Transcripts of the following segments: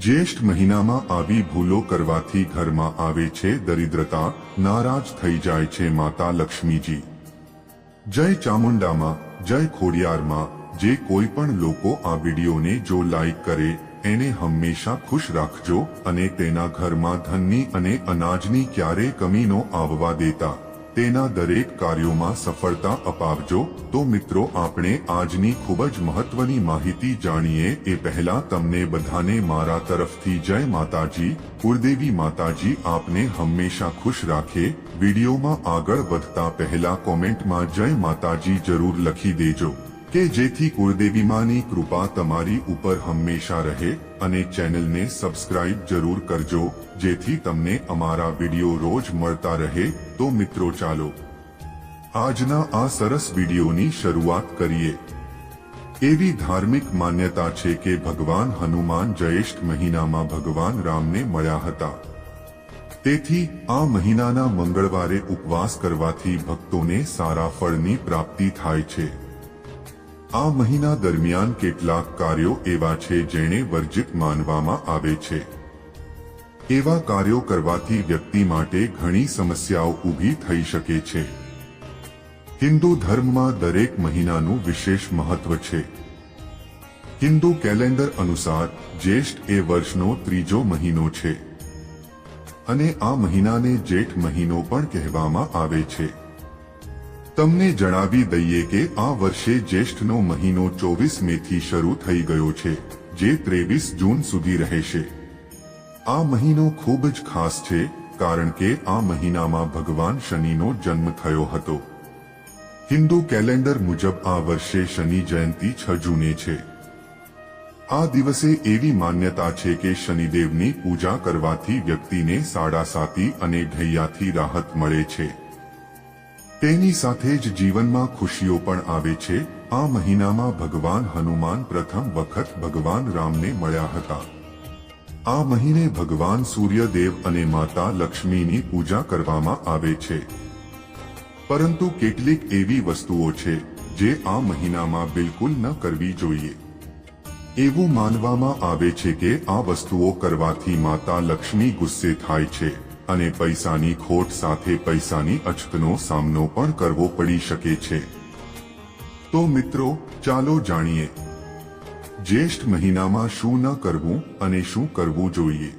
જ્યેષ્ઠ મહિનામાં આવી ભૂલો કરવાથી ઘરમાં આવે છે દરિદ્રતા, નારાજ થઈ જાય છે માતા લક્ષ્મીજી। જય ચામુંડામાં, જય ખોડિયારમાં। જે કોઈ પણ લોકો આ વિડીયોને જો લાઈક કરે એને હંમેશા ખુશ રાખજો અને તેના ઘરમાં ધનની અને અનાજની ક્યારેય કમી ન આવવા દેતા, તેના દરેક કાર્યોમાં સફળતા અપાવજો। તો મિત્રો, આપણે આજની ખૂબ જ મહત્વની માહિતી જાણીએ એ પહેલા તમને બધાને મારા તરફથી જય માતાજી। કુળદેવી માતાજી આપને હંમેશા ખુશ રાખે। વિડીયોમાં આગળ વધતા પહેલા કોમેન્ટમાં જય માતાજી જરૂર લખી દેજો કે જેથી કુળદેવી માની કૃપા તમારી ઉપર હંમેશા રહે, અને ચેનલને સબસ્ક્રાઇબ જરૂર કરજો જેથી તમને અમારા વિડીયો રોજ મળતા રહે। તો મિત્રો, ચાલો આજના આ સરસ વિડીયોની શરૂઆત કરીએ। એવી ધાર્મિક માન્યતા છે કે ભગવાન હનુમાન જ્યેષ્ઠ મહિનામાં ભગવાન રામને મળ્યા હતા। તેથી આ મહિનાના મંગળવારે ઉપવાસ કરવાથી ભક્તોને સારા ફળની પ્રાપ્તિ થાય છે। આ મહિના દરમિયાન કેટલાક કાર્યો એવા છે જેને વર્જિત માનવામાં આવે છે। એવા કાર્યો કરવાથી વ્યક્તિ માટે ઘણી સમસ્યાઓ ઊભી થઈ શકે છે। હિન્દુ ધર્મમાં દરેક મહિનાનું વિશેષ મહત્વ છે। હિન્દુ કેલેન્ડર અનુસાર જ્યેષ્ઠ એ વર્ષનો ત્રીજો મહિનો છે અને આ મહિનાને જેઠ મહિનો પણ કહેવામાં આવે છે। તમને જણાવી દઈએ કે આ વર્ષે જ્યેષ્ઠનો મહિનો 24 મેથી શરૂ થઈ ગયો છે, જે 23 જૂન સુધી રહેશે। આ મહિનો ખૂબ જ ખાસ છે કારણ કે આ મહિનામાં ભગવાન શનિનો જન્મ થયો હતો। હિન્દુ કેલેન્ડર મુજબ આ વર્ષે શનિ જયંતિ 6 જૂને છે। આ દિવસે એવી માન્યતા છે કે શનિદેવની પૂજા કરવાથી વ્યક્તિને સાડાસાતી અને ઢૈયાથી રાહત મળે છે। તેની સાથે જ જીવનમાં ખુશીઓ પણ આવે છે। આ મહિનામાં ભગવાન હનુમાન પ્રથમ વખત ભગવાન રામને મળ્યા હતા। આ મહિને ભગવાન સૂર્યદેવ અને માતા લક્ષ્મીની પૂજા કરવામાં આવે છે। પરંતુ કેટલીક એવી વસ્તુઓ છે જે આ મહિનામાં બિલકુલ ન કરવી જોઈએ। એવું માનવામાં આવે છે કે આ વસ્તુઓ કરવાથી માતા લક્ષ્મી ગુસ્સે થાય છે અને પૈસાની ખોટ સાથે પૈસાની અછતનો સામનો પણ કરવો પડી શકે છે। તો મિત્રો, ચાલો જાણીએ જ્યેષ્ઠ મહિનામાં શું ન કરવું અને શું કરવું જોઈએ।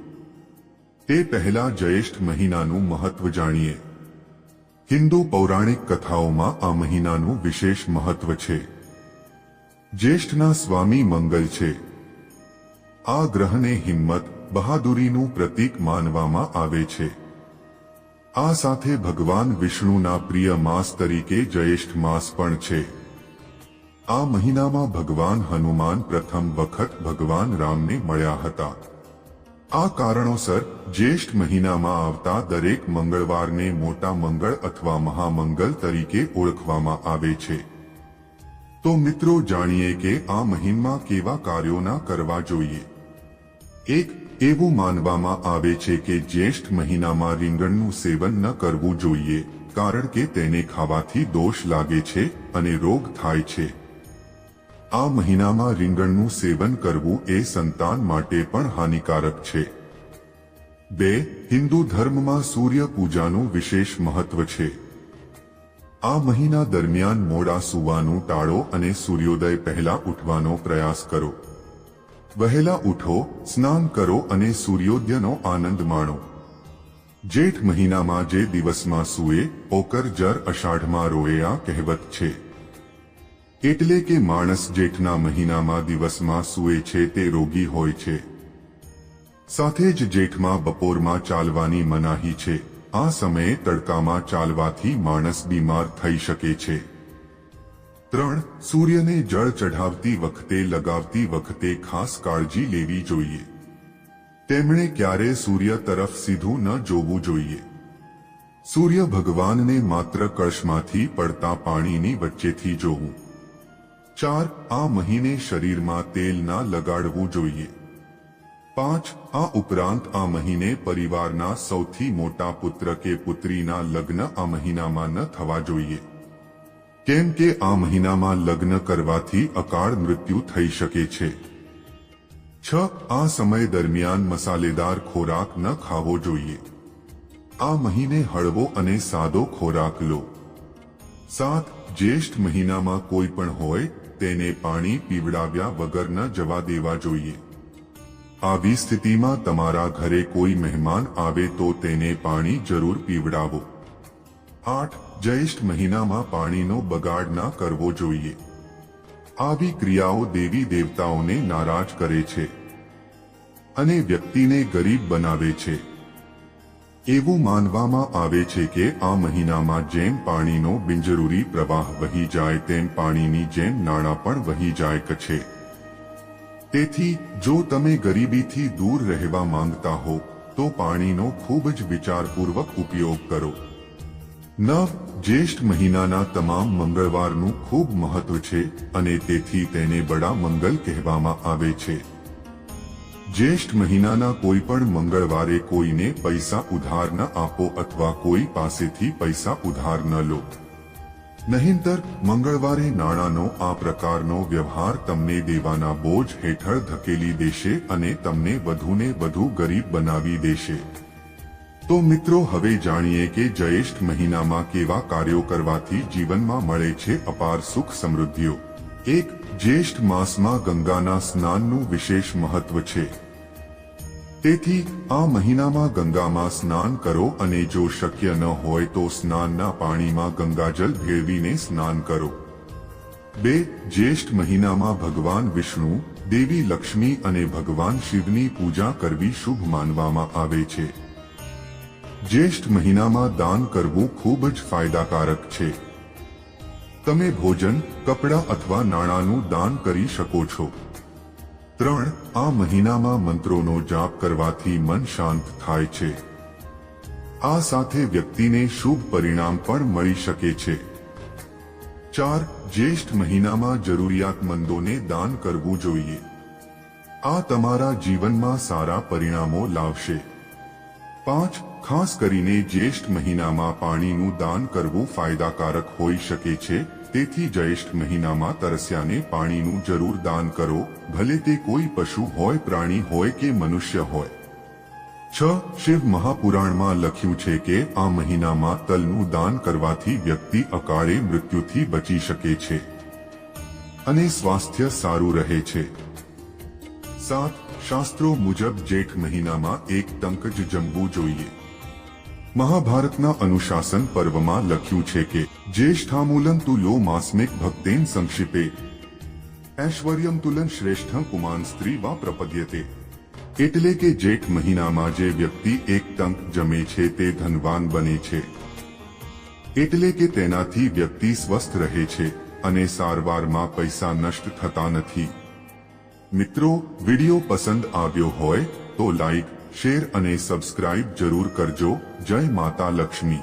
તે પહેલા જ્યેષ્ઠ મહિનાનું મહત્વ જાણીએ। હિન્દુ પૌરાણિક કથાઓમાં આ મહિનાનું વિશેષ મહત્વ છે। જ્યેષ્ઠના સ્વામી મંગલ છે। આ ગ્રહને હિંમત, બહાદુરીનું પ્રતીક માનવામાં આવે છે। આ સાથે ભગવાન વિષ્ણુના પ્રિય માસ તરીકે જ્યેષ્ઠ માસ પણ છે। આ મહિનામાં ભગવાન હનુમાન પ્રથમ વખત ભગવાન રામને મળ્યા હતા। આ કારણોસર જ્યેષ્ઠ મહિનામાં આવતા દરેક મંગળવારને મોટા મંગળ અથવા મહામંગલ તરીકે ઓળખવામાં આવે છે। તો મિત્રો, જાણીએ કે આ મહિનામાં કેવા કાર્યો ન કરવા જોઈએ। એક, એવું માનવામાં આવે છે કે જ્યેષ્ઠ મહિનામાં રીંગણનું સેવન ન કરવું જોઈએ કારણ કે તેને ખાવાથી દોષ લાગે છે અને રોગ થાય છે। આ મહિનામાં રીંગણનું સેવન કરવું એ સંતાન માટે પણ હાનિકારક છે। 2, હિન્દુ ધર્મમાં સૂર્ય પૂજાનું વિશેષ મહત્વ છે। આ મહિના દરમિયાન મોડા સૂવાનું ટાળો અને સૂર્યોદય પહેલા ઉઠવાનો પ્રયાસ કરો। વહેલા ઉઠો, સ્નાન કરો અને સૂર્યોદયનો આનંદ માણો। જેઠ મહિનામાં જે દિવસમાં સૂએ ઓકર જર અષાઢમાં રોએ આ કહેવત છે। એટલે કે માણસ જેઠના મહિનામાં દિવસમાં સૂએ છે તે રોગી હોય છે। સાથે જ જેઠમાં બપોરમાં ચાલવાની મનાહી છે। આ સમયે તડકામાં ચાલવાથી માણસ બીમાર થઈ શકે છે। 3, સૂર્યને જળ ચઢાવતી વખતે લગાવતી વખતે ખાસ કાળજી લેવી જોઈએ। તેમણે ક્યારે સૂર્ય તરફ સીધું ન જોવું જોઈએ। સૂર્ય ભગવાનને માત્ર કળશમાંથી પડતા પાણીની વચ્ચેથી જોવું। 4, આ મહિને શરીરમાં તેલ ના લગાડવું જોઈએ। 5, આ ઉપરાંત આ મહિને પરિવારના સૌથી મોટા પુત્ર કે પુત્રીના લગ્ન આ મહિનામાં ન થવા જોઈએ। કેમ કે આ મહિનામાં લગ્ન કરવાથી અકાળ મૃત્યુ થઈ શકે છે। આ સમય દરમિયાન મસાલેદાર ખોરાક ન ખાવો જોઈએ. આ મહિને હળવો અને સાદો ખોરાક લો. 7. જ્યેષ્ઠ મહિનામાં કોઈ પણ હોય તેને પાણી પીવડાવ્યા વગર ન જવા દેવા જોઈએ. આવી સ્થિતિમાં તમારા ઘરે કોઈ મહેમાન આવે તો તેને પાણી જરૂર પીવડાવો. 8. જ્યેષ્ઠ મહિનામાં પાણીનો બગાડ ના કરવો જોઈએ. આવી ક્રિયાઓ દેવી દેવતાઓને નારાજ કરે છે અને વ્યક્તિને ગરીબ બનાવે છે. એવું માનવામાં આવે છે કે આ મહિનામાં જેમ પાણીનો બિનજરૂરી પ્રવાહ વહી જાય તેમ પાણીની જેમ નાણાં પણ વહી જાય છે. તેથી જો તમે ગરીબીથી દૂર રહેવા માંગતા હો તો પાણીનો ખૂબ જ વિચારપૂર્વક ઉપયોગ કરો. 9. જ્યેષ્ઠ મહિનાના તમામ મંગળવારનું ખૂબ મહત્વ છે અને તેથી તેને બડા મંગલ કહેવામાં આવે છે. જ્યેષ્ઠ મહિનાના કોઈ પણ મંગળવારે કોઈને પૈસા ઉધાર ન આપો અથવા કોઈ પાસેથી પૈસા ઉધાર ન લો. નહીંતર મંગળવારે નાણાંનો આ પ્રકારનો વ્યવહાર તમને દેવાના બોજ હેઠળ ધકેલી દેશે અને તમને વધુને વધુ ગરીબ બનાવી દેશે. તો મિત્રો, હવે જાણીએ કે જ્યેષ્ઠ મહિનામાં કેવા કાર્યો કરવાથી જીવનમાં મળે છે અપાર સુખ સમૃદ્ધિઓ. 1. જ્યેષ્ઠ માસમાં ગંગાના સ્નાનનું વિશેષ મહત્વ છે. તેથી આ મહિનામાં ગંગામાં સ્નાન કરો અને જો શક્ય ન હોય તો સ્નાનના પાણીમાં ગંગાજલ ભેળવીને સ્નાન કરો. 2. જ્યેષ્ઠ મહિનામાં ભગવાન વિષ્ણુ, દેવી લક્ષ્મી અને ભગવાન શિવની પૂજા કરવી શુભ માનવામાં આવે છે. જ્યેષ્ઠ મહિનામાં દાન કરવું ખૂબ જ ફાયદાકારક છે. તમે ભોજન, કપડાં અથવા નાણાંનું દાન કરી શકો છો. 3. આ મહિનામાં મંત્રોનો જાપ કરવાથી મન શાંત થાય છે. આ સાથે વ્યક્તિને શુભ પરિણામ પણ મળી શકે છે. 4. જ્યેષ્ઠ મહિનામાં જરૂરિયાતમંદોને દાન કરવું જોઈએ. આ તમારા જીવનમાં સારા પરિણામો લાવશે. 5. ખાસ કરીને જ્યેષ્ઠ મહિનામાં પાણીનું દાન કરવું ફાયદાકારક હોઈ શકે છે. તેથી જ્યેષ્ઠ મહિનામાં તરસ્યાને પાણીનું જરૂર દાન કરો, ભલે તે કોઈ પશુ હોય, પ્રાણી હોય કે મનુષ્ય હોય. 6. શિવ મહાપુરાણમાં લખ્યું છે કે આ મહિનામાં તલનું દાન કરવાથી વ્યક્તિ અકાળે મૃત્યુથી બચી શકે છે અને સ્વાસ્થ્ય સારું રહે છે. 7. શાસ્ત્રો મુજબ જેઠ મહિનામાં એક ટંક જ જમવું જોઈએ. મહાભારતના અનુશાસન પર્વમાં લખ્યું છે કે જ્યેષ્ઠામૂલં તુલો માસ્મિક ભક્તેન સંક્ષિપે ઐશ્વર્યમ તુલન શ્રેષ્ઠ પુમાન સ્ત્રી વા પ્રપદ્યતે. એટલે કે જેઠ મહિનામાં જે વ્યક્તિ એક ટંક જમે છે તે ધનવાન બને છે. એટલે કે તેનાથી વ્યક્તિ સ્વસ્થ રહે છે અને સારવારમાં પૈસા નષ્ટ થતા નથી. મિત્રો, વિડિયો પસંદ આવ્યો હોય તો લાઈક, શેર અને સબસ્ક્રાઇબ જરૂર કરજો. જય માતા લક્ષ્મી.